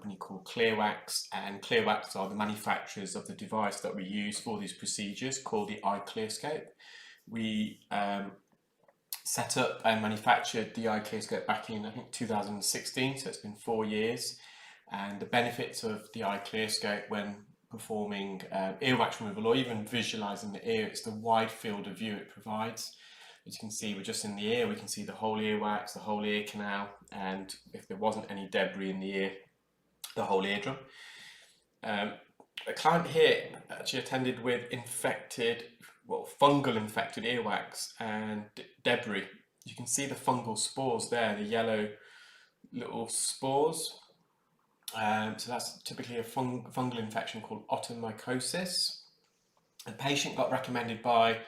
company called Clearwax, and Clearwax are the manufacturers of the device that we use for these procedures called the iClearScope. We set up and manufactured the iClearScope back in, I think, 2016, so it's been 4 years. And the benefits of the iClearScope when performing earwax removal or even visualizing the ear, it's the wide field of view it provides. As you can see, we're just in the ear, we can see the whole earwax, the whole ear canal, and if there wasn't any debris in the ear, the whole eardrum. A client here actually attended with fungal infected earwax and debris. You can see the fungal spores there, the yellow little spores. So that's typically a fungal infection called otomycosis. The patient got recommended by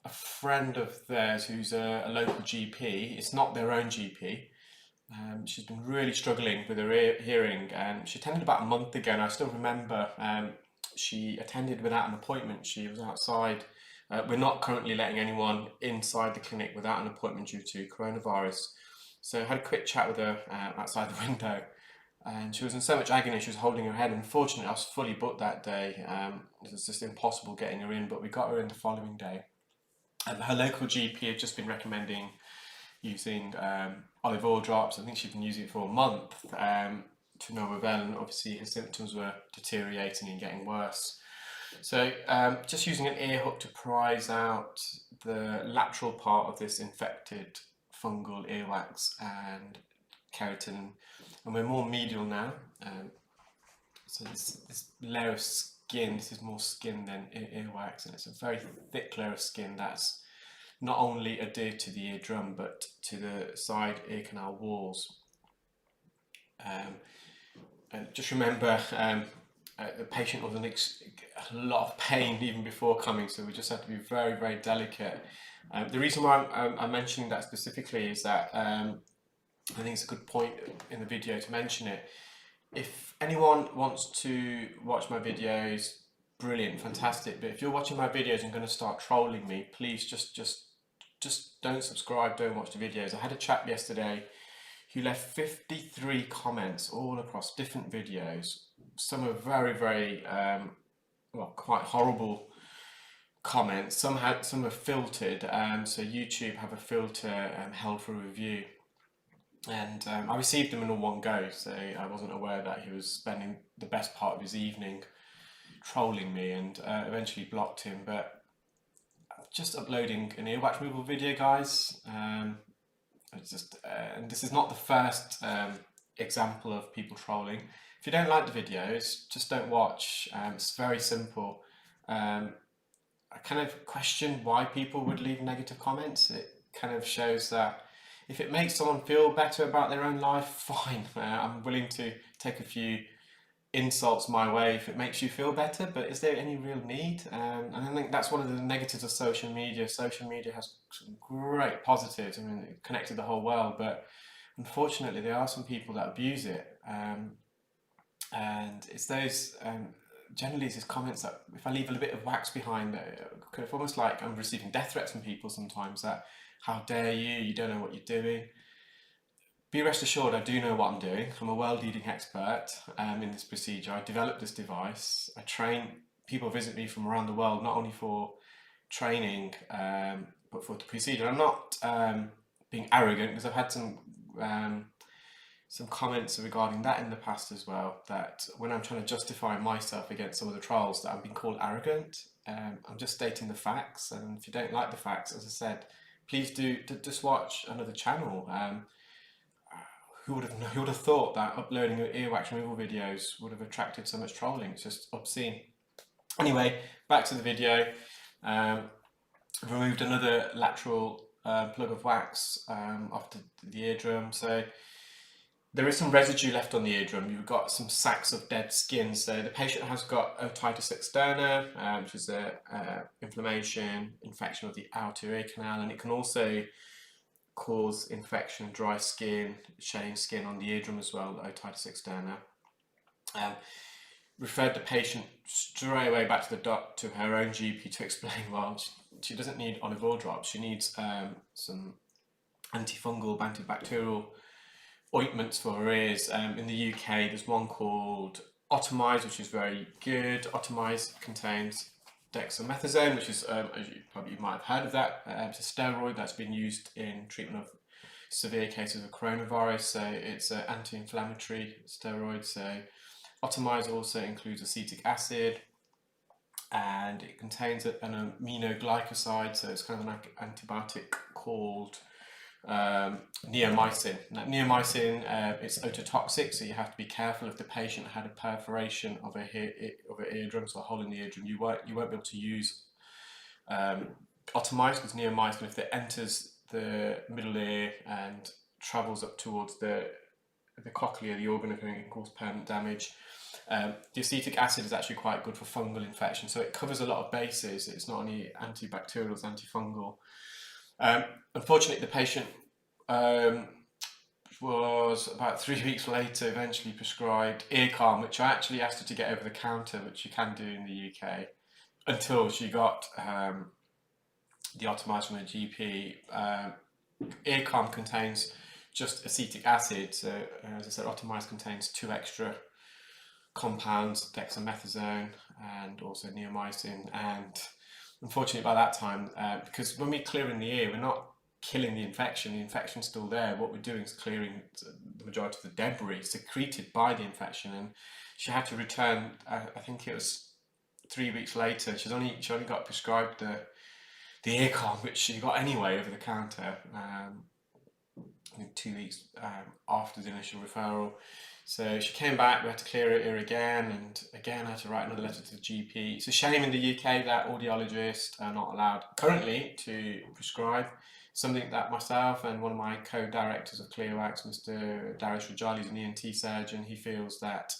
a friend of theirs who's a local GP. It's not their own GP. She's been really struggling with her hearing, and she attended about a month ago, and I still remember she attended without an appointment. She was outside. We're not currently letting anyone inside the clinic without an appointment due to coronavirus. So I had a quick chat with her outside the window, and she was in so much agony, she was holding her head. Unfortunately, I was fully booked that day. It was just impossible getting her in, but we got her in the following day. Her local GP had just been recommending using olive oil drops. I think she'd been using it for a month to no avail, and obviously her symptoms were deteriorating and getting worse. So just using an ear hook to prise out the lateral part of this infected fungal earwax and keratin, and we're more medial now. So this layer of skin, this is more skin than earwax, and it's a very thick layer of skin that's not only adhered to the eardrum but to the side ear canal walls. And just remember, the patient was in a lot of pain even before coming, so we just have to be very, very delicate. The reason why I'm mentioning that specifically is that I think it's a good point in the video to mention it. If anyone wants to watch my videos, brilliant, fantastic. But if you're watching my videos and going to start trolling me, please just don't subscribe, don't watch the videos. I had a chap yesterday who left 53 comments all across different videos. Some are very, very, quite horrible comments. Some are filtered, so YouTube have a filter held for review. And I received them in all one go, so I wasn't aware that he was spending the best part of his evening trolling me, and eventually blocked him. But just uploading an earwax removal video, guys. And this is not the first example of people trolling. If you don't like the videos, just don't watch. It's very simple. I kind of question why people would leave negative comments. It kind of shows that if it makes someone feel better about their own life, fine. I'm willing to take a few insults my way if it makes you feel better, but is there any real need? And I think that's one of the negatives of social media. Social media has some great positives. I mean, it connected the whole world, but unfortunately there are some people that abuse it. And it's those, generally it's these comments that if I leave a little bit of wax behind, kind of almost like I'm receiving death threats from people sometimes, that how dare you don't know what you're doing. Be rest assured, I do know what I'm doing. I'm a world-leading expert in this procedure. I developed this device. I train people visit me from around the world, not only for training, but for the procedure. I'm not being arrogant, because I've had some comments regarding that in the past as well, that when I'm trying to justify myself against some of the trials, that I'm being called arrogant. I'm just stating the facts, and if you don't like the facts, as I said, please do just watch another channel. Who would have thought that uploading earwax removal videos would have attracted so much trolling? It's just obscene. Anyway, back to the video. Removed another lateral plug of wax off the eardrum. So there is some residue left on the eardrum. You've got some sacs of dead skin. So the patient has got otitis externa, which is a inflammation, infection of the outer ear canal, and it can also cause infection, dry skin, shedding skin on the eardrum as well, otitis externa. Referred the patient straight away back to her own GP to explain, well, she doesn't need olive oil drops, she needs some antifungal, antibacterial ointments for her ears. In the UK, there's one called Optimize, which is very good. Optimize contains dexamethasone, which is, as you might have heard of that, it's a steroid that's been used in treatment of severe cases of coronavirus. So it's an anti-inflammatory steroid. So Optimize also includes acetic acid, and it contains an aminoglycoside, so it's kind of an antibiotic called neomycin. Now, neomycin it's ototoxic, so you have to be careful if the patient had a perforation of a eardrum, so a hole in the eardrum. You won't be able to use Optimize, because neomycin, if it enters the middle ear and travels up towards the cochlea, the organ, it can cause permanent damage. The acetic acid is actually quite good for fungal infection, so it covers a lot of bases. It's not only antibacterial, it's antifungal. Unfortunately, the patient was about 3 weeks later eventually prescribed ear calm, which I actually asked her to get over the counter, which you can do in the UK, until she got the Optimize from her GP. Ear calm contains just acetic acid, so as I said, Optimize contains 2 extra compounds, dexamethasone and also neomycin. And unfortunately, by that time, because when we're clearing the ear, we're not killing the infection's still there. What we're doing is clearing the majority of the debris secreted by the infection. And she had to return, I think it was 3 weeks later. She only got prescribed the ear calm, which she got anyway over the counter, I think 2 weeks after the initial referral. So she came back, we had to clear her ear again, and again I had to write another letter to the GP. It's a shame in the UK that audiologists are not allowed currently to prescribe something that myself and one of my co-directors of ClearWax, Mr. Darish Rajali, is an ENT surgeon. He feels that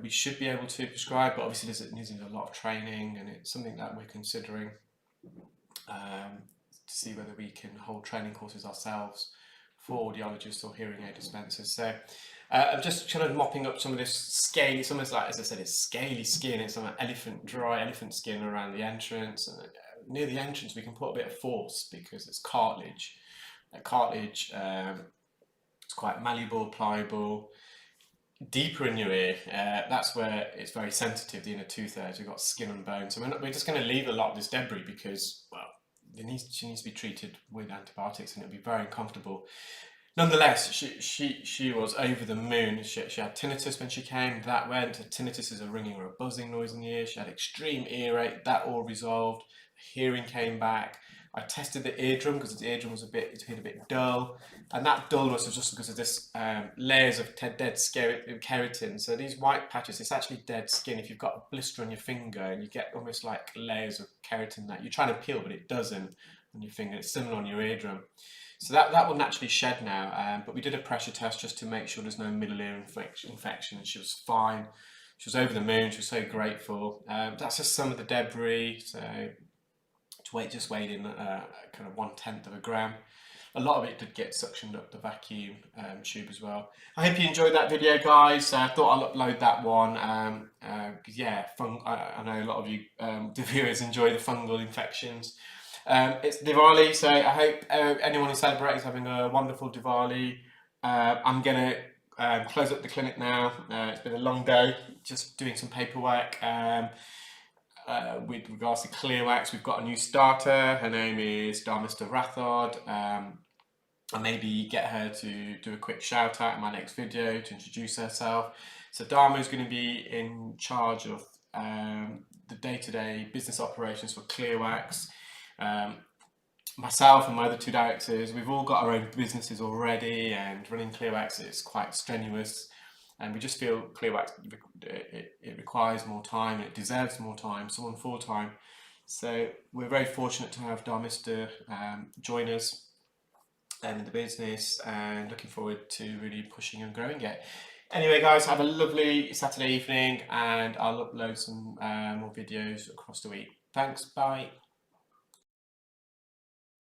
we should be able to prescribe, but obviously it needs a lot of training, and it's something that we're considering to see whether we can hold training courses ourselves for audiologists or hearing aid dispensers. So I'm just kind of mopping up some of this scaly, some of this, like, as I said, it's scaly skin, it's some dry elephant skin around the entrance. And near the entrance we can put a bit of force because it's cartilage. Cartilage, it's quite malleable, pliable. Deeper in your ear, that's where it's very sensitive, the inner 2/3, we've got skin and bone. So we're just going to leave a lot of this debris because, well, she needs to be treated with antibiotics and it'll be very uncomfortable. Nonetheless, she was over the moon. She had tinnitus when she came, that went. Tinnitus is a ringing or a buzzing noise in the ear. She had extreme earache, that all resolved. Hearing came back. I tested the eardrum because the eardrum was a bit dull, and that dullness was just because of this layers of dead keratin. So these white patches, it's actually dead skin. If you've got a blister on your finger and you get almost like layers of keratin that you're trying to peel, but it doesn't on your finger. It's similar on your eardrum. So that will naturally shed now, but we did a pressure test just to make sure there's no middle ear infection, and she was fine. She was over the moon. She was so grateful. That's just some of the debris. So just weighed in kind of 1/10 of a gram. A lot of it did get suctioned up the vacuum tube as well. I hope you enjoyed that video, guys. I thought I'll upload that one. Yeah, I know a lot of you, the viewers, enjoy the fungal infections. It's Diwali, so I hope anyone who celebrates is having a wonderful Diwali. I'm going to close up the clinic now. It's been a long day, just doing some paperwork. With regards to ClearWax, we've got a new starter. Her name is Dharmista Rathod. I'll maybe get her to do a quick shout out in my next video to introduce herself. So Dharma is going to be in charge of the day-to-day business operations for ClearWax. Myself and my other 2 directors, we've all got our own businesses already, and running ClearWax is quite strenuous. And we just feel ClearWax, it requires more time, it deserves more time, someone full-time. So we're very fortunate to have Dharmista join us in the business, and looking forward to really pushing and growing it. Anyway, guys, have a lovely Saturday evening, and I'll upload some more videos across the week. Thanks, bye.